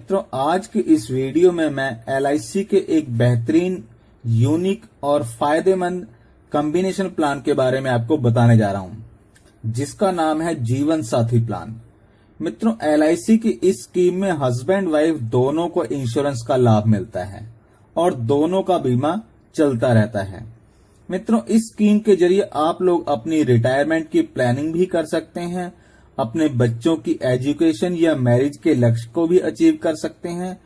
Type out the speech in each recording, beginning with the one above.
मित्रों, आज की इस वीडियो में मैं LIC के एक बेहतरीन, यूनिक और फायदेमंद कॉम्बिनेशन प्लान के बारे में आपको बताने जा रहा हूं, जिसका नाम है जीवन साथी प्लान। मित्रों, LIC की इस स्कीम में हस्बैंड वाइफ दोनों को इंश्योरेंस का लाभ मिलता है और दोनों का बीमा चलता रहता है। मित्रों, इस स्कीम के जरिए आप लोग अपनी रिटायरमेंट की प्लानिंग भी कर सकते हैं, अपने बच्चों की एजुकेशन या मैरिज के लक्ष्य को भी अचीव कर सकते हैं।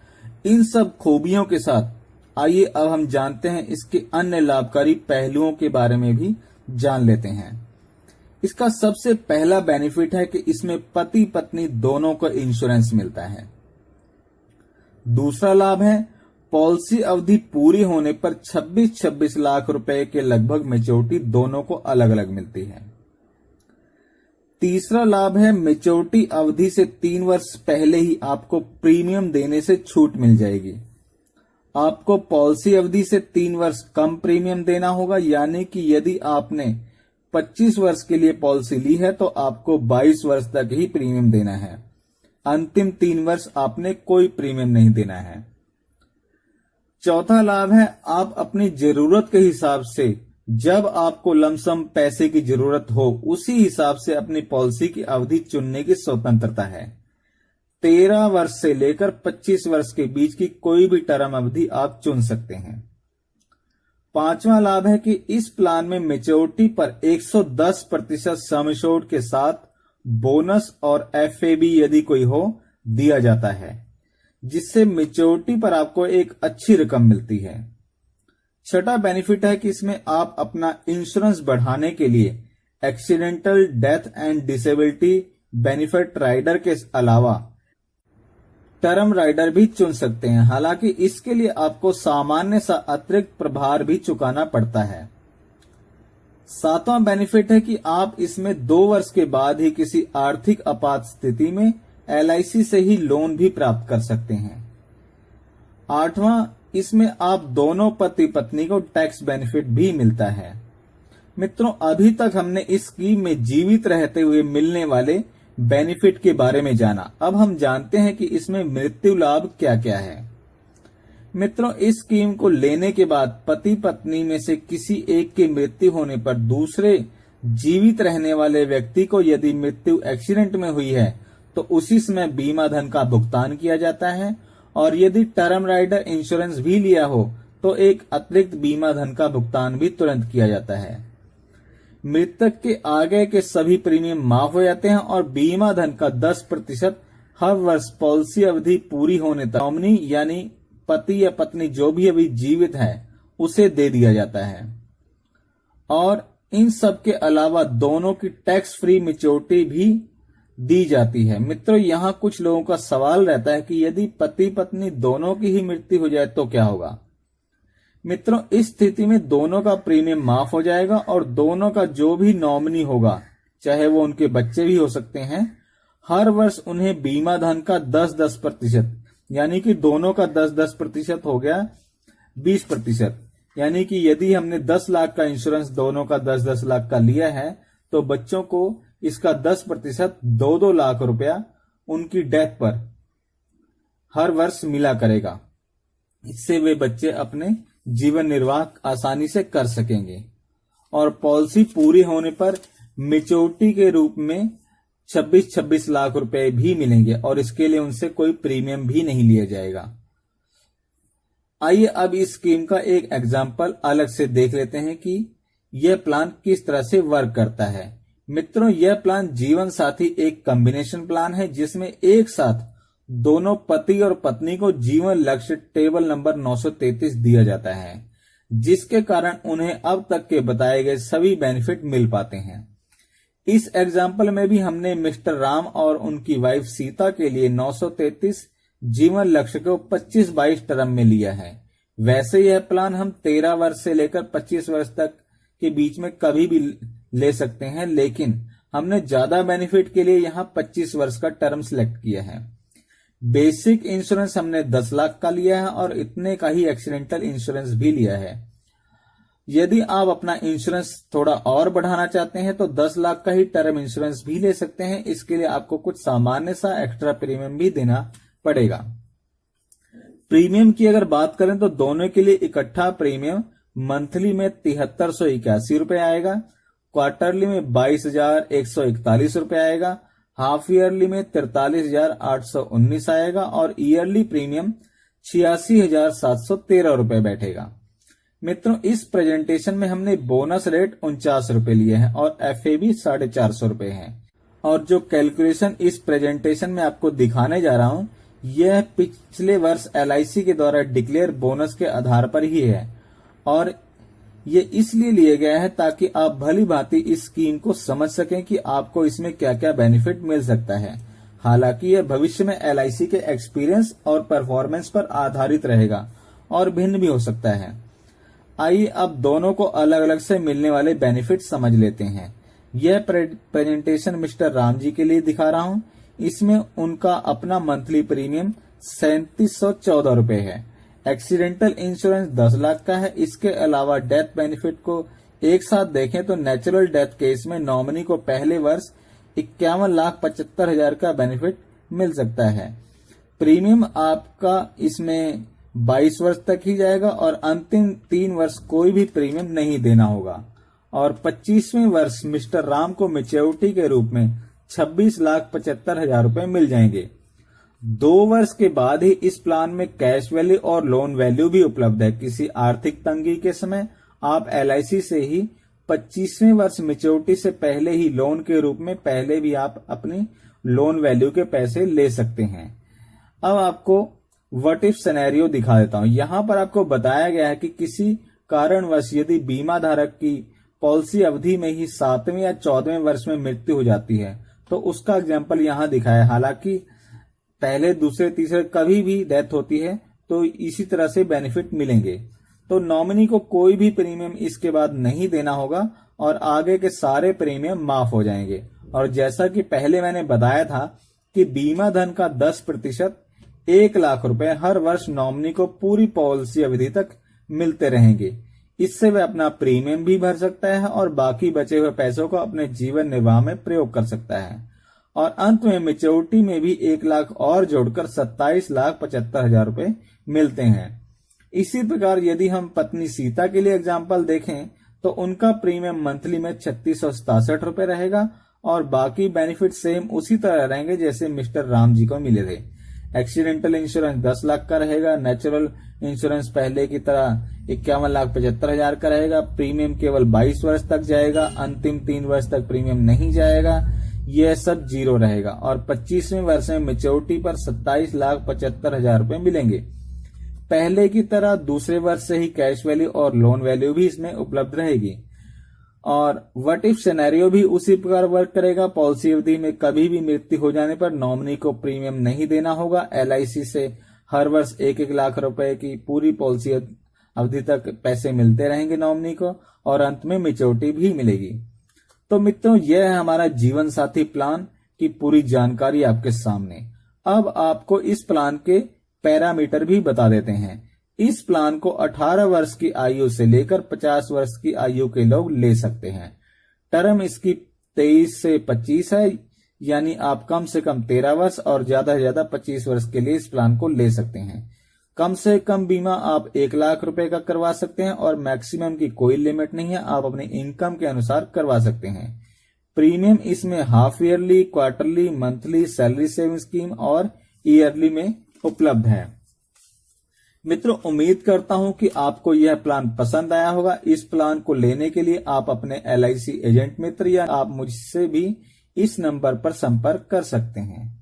इन सब खूबियों के साथ आइए अब हम जानते हैं इसके अन्य लाभकारी पहलुओं के बारे में भी जान लेते हैं। इसका सबसे पहला बेनिफिट है कि इसमें पति पत्नी दोनों को इंश्योरेंस मिलता है। दूसरा लाभ है पॉलिसी अवधि पूरी होने पर 26 लाख रुपए के लगभग मैच्योरिटी दोनों को अलग अलग मिलती है। तीसरा लाभ है मैच्योरिटी अवधि से 3 वर्ष पहले ही आपको प्रीमियम देने से छूट मिल जाएगी। आपको पॉलिसी अवधि से 3 वर्ष कम प्रीमियम देना होगा, यानी कि यदि आपने 25 वर्ष के लिए पॉलिसी ली है तो आपको 22 वर्ष तक ही प्रीमियम देना है। अंतिम 3 वर्ष आपने कोई प्रीमियम नहीं देना है। चौथा लाभ है आप अपनी जरूरत के हिसाब से जब आपको लमसम पैसे की जरूरत हो उसी हिसाब से अपनी पॉलिसी की अवधि चुनने की स्वतंत्रता है। 13 वर्ष से लेकर 25 वर्ष के बीच की कोई भी टर्म अवधि आप चुन सकते हैं। पांचवा लाभ है कि इस प्लान में मैच्योरिटी पर 110% सम एश्योर्ड के साथ बोनस और FAB यदि कोई हो दिया जाता है, जिससे मैच्योरिटी पर आपको एक अच्छी रकम मिलती है। छठा बेनिफिट है कि इसमें आप अपना इंश्योरेंस बढ़ाने के लिए accidental death and disability benefit rider के अलावा टर्म राइडर भी चुन सकते हैं। हालांकि इसके लिए आपको सामान्य सा अतिरिक्त प्रभार भी चुकाना पड़ता है। सातवां बेनिफिट है कि आप इसमें 2 वर्ष के बाद ही किसी आर्थिक आपात स्थिति में LIC से ही लोन भी प्राप्त कर सकते हैं। आठवां, इसमें आप दोनों पति पत्नी को टैक्स बेनिफिट भी मिलता है। मित्रों, अभी तक हमने इस स्कीम में जीवित रहते हुए मिलने वाले बेनिफिट के बारे में जाना। अब हम जानते हैं कि इसमें मृत्यु लाभ क्या क्या है। मित्रों, इस स्कीम को लेने के बाद पति पत्नी में से किसी एक की मृत्यु होने पर दूसरे जीवित रहने वाले व्यक्ति को यदि मृत्यु एक्सीडेंट में हुई है तो उसी समय बीमा धन का भुगतान किया जाता है, और यदि टर्म राइडर इंश्योरेंस भी लिया हो तो एक अतिरिक्त बीमा धन का भुगतान भी तुरंत किया जाता है। मृतक के आगे के सभी प्रीमियम माफ हो जाते हैं और बीमा धन का 10% हर वर्ष पॉलिसी अवधि पूरी होने तक नॉमिनी यानी पति या पत्नी जो भी अभी जीवित है उसे दे दिया जाता है। और इन सब के अलावा दोनों की टैक्स फ्री मैच्योरिटी भी दी जाती है। मित्रों, यहाँ कुछ लोगों का सवाल रहता है कि यदि पति पत्नी दोनों की ही मृत्यु हो जाए तो क्या होगा। मित्रों, इस स्थिति में दोनों का प्रीमियम माफ हो जाएगा और दोनों का जो भी नॉमिनी होगा, चाहे वो उनके बच्चे भी हो सकते हैं, हर वर्ष उन्हें बीमा धन का 10-10%, यानी कि दोनों का 10-10% हो गया 20%। यानी कि यदि हमने 10 लाख का इंश्योरेंस दोनों का 10-10 लाख का लिया है तो बच्चों को इसका 10% 2-2 लाख रुपया उनकी डेथ पर हर वर्ष मिला करेगा। इससे वे बच्चे अपने जीवन निर्वाह आसानी से कर सकेंगे। और पॉलिसी पूरी होने पर मैच्योरिटी के रूप में 26 लाख रुपए भी मिलेंगे और इसके लिए उनसे कोई प्रीमियम भी नहीं लिया जाएगा। आइए अब इस स्कीम का एक एग्जाम्पल अलग से देख लेते हैं कि यह प्लान किस तरह से वर्क करता है। मित्रों, यह प्लान जीवन साथी एक कॉम्बिनेशन प्लान है जिसमें एक साथ दोनों पति और पत्नी को जीवन लक्ष्य टेबल नंबर 933 दिया जाता है, जिसके कारण उन्हें अब तक के बताए गए सभी बेनिफिट मिल पाते हैं। इस एग्जाम्पल में भी हमने मिस्टर राम और उनकी वाइफ सीता के लिए 933 जीवन लक्ष्य को 25-22 टर्म में लिया है। वैसे यह प्लान हम 13 वर्ष से लेकर 25 वर्ष तक के बीच में कभी भी ले सकते हैं, लेकिन हमने ज्यादा बेनिफिट के लिए यहाँ 25 वर्ष का टर्म सिलेक्ट किया है। बेसिक इंश्योरेंस हमने 10 लाख का लिया है और इतने का ही एक्सीडेंटल इंश्योरेंस भी लिया है। यदि आप अपना इंश्योरेंस थोड़ा और बढ़ाना चाहते हैं तो 10 लाख का ही टर्म इंश्योरेंस भी ले सकते हैं। इसके लिए आपको कुछ सामान्य सा एक्स्ट्रा प्रीमियम भी देना पड़ेगा। प्रीमियम की अगर बात करें तो दोनों के लिए इकट्ठा प्रीमियम मंथली में 7381 रुपए आएगा, क्वार्टरली में 22,141 रुपए आएगा, हाफ ईयरली में 43,819 आएगा और ईयरली प्रीमियम 86,713 रुपए बैठेगा। मित्रों, इस प्रेजेंटेशन में हमने बोनस रेट 49 रुपए लिए हैं और FAB 450 रुपए है। और जो कैलकुलेशन इस प्रेजेंटेशन में आपको दिखाने जा रहा हूं, यह पिछले वर्ष LIC के द्वारा डिक्लेयर बोनस के आधार पर ही है और ये इसलिए लिए गए हैं ताकि आप भली भांति इस स्कीम को समझ सकें कि आपको इसमें क्या क्या बेनिफिट मिल सकता है। हालांकि यह भविष्य में LIC के एक्सपीरियंस और परफॉर्मेंस पर आधारित रहेगा और भिन्न भी हो सकता है। आइए अब दोनों को अलग अलग से मिलने वाले बेनिफिट समझ लेते हैं। यह प्रेजेंटेशन मिस्टर राम जी के लिए दिखा रहा हूं। इसमें उनका अपना मंथली प्रीमियम 3714 रुपए है। एक्सीडेंटल इंश्योरेंस 10 लाख का है। इसके अलावा डेथ बेनिफिट को एक साथ देखें तो नेचुरल डेथ केस में नॉमिनी को पहले वर्ष 51,75,000 का बेनिफिट मिल सकता है। प्रीमियम आपका इसमें 22 वर्ष तक ही जाएगा और अंतिम 3 वर्ष कोई भी प्रीमियम नहीं देना होगा और 25वें वर्ष मिस्टर राम को मैच्योरिटी के रूप में 26,75,000 रुपए मिल जाएंगे। 2 वर्ष के बाद ही इस प्लान में कैश वैल्यू और लोन वैल्यू भी उपलब्ध है। किसी आर्थिक तंगी के समय आप LIC से ही 25वें वर्ष मैच्योरिटी से पहले ही लोन के रूप में पहले भी आप अपनी लोन वैल्यू के पैसे ले सकते हैं। अब आपको व्हाट इफ सिनेरियो दिखा देता हूं। यहां पर आपको बताया गया है कि किसी कारणवश यदि बीमा धारक की पॉलिसी अवधि में ही 7वें या 14वें वर्ष में मृत्यु हो जाती है तो उसका एग्जाम्पल यहां दिखाया है। हालांकि पहले, दूसरे, तीसरे कभी भी डेथ होती है तो इसी तरह से बेनिफिट मिलेंगे। तो नॉमिनी को कोई भी प्रीमियम इसके बाद नहीं देना होगा और आगे के सारे प्रीमियम माफ हो जाएंगे। और जैसा कि पहले मैंने बताया था कि बीमा धन का 10% 1 लाख रुपए हर वर्ष नॉमिनी को पूरी पॉलिसी अवधि तक मिलते रहेंगे। इससे वह अपना प्रीमियम भी भर सकता है और बाकी बचे हुए पैसों को अपने जीवन निर्वाह में प्रयोग कर सकता है। और अंत में मैच्योरिटी में भी 1 लाख और जोड़कर 27,75,000 रुपए मिलते हैं। इसी प्रकार यदि हम पत्नी सीता के लिए एग्जाम्पल देखें तो उनका प्रीमियम मंथली में 3667 रुपए रहेगा और बाकी बेनिफिट सेम उसी तरह रहेंगे जैसे मिस्टर राम जी को मिले थे। एक्सीडेंटल इंश्योरेंस 10 लाख का रहेगा। नेचुरल इंश्योरेंस पहले की तरह 51,75,000 का रहेगा। प्रीमियम केवल 22 वर्ष तक जाएगा। अंतिम 3 वर्ष तक प्रीमियम नहीं जाएगा। यह सब 0 रहेगा और 25वें वर्ष में मैच्योरिटी पर 27,75,000 रुपए मिलेंगे। पहले की तरह दूसरे वर्ष से ही कैश वैल्यू और लोन वैल्यू भी इसमें उपलब्ध रहेगी। और व्हाट इफ सिनेरियो भी उसी प्रकार वर्क करेगा। पॉलिसी अवधि में कभी भी मृत्यु हो जाने पर नॉमिनी को प्रीमियम नहीं देना होगा। LIC से हर वर्ष 1-1 लाख रुपए की पूरी पॉलिसी अवधि तक पैसे मिलते रहेंगे नॉमिनी को और अंत में मैच्योरिटी भी मिलेगी। तो मित्रों, यह है हमारा जीवन साथी प्लान की पूरी जानकारी आपके सामने। अब आपको इस प्लान के पैरामीटर भी बता देते हैं। इस प्लान को 18 वर्ष की आयु से लेकर 50 वर्ष की आयु के लोग ले सकते हैं। टर्म इसकी 23 से 25 है, यानी आप कम से कम 13 वर्ष और ज्यादा से ज्यादा 25 वर्ष के लिए इस प्लान को ले सकते हैं। कम से कम बीमा आप 1 लाख रुपए का करवा सकते हैं और मैक्सिमम की कोई लिमिट नहीं है, आप अपनी इनकम के अनुसार करवा सकते हैं। प्रीमियम इसमें half yearly, quarterly, monthly, salary saving scheme और ईयरली में उपलब्ध है। मित्रों, उम्मीद करता हूं कि आपको यह प्लान पसंद आया होगा। इस प्लान को लेने के लिए आप अपने LIC एजेंट मित्र या आप मुझसे भी इस नंबर पर संपर्क कर सकते हैं।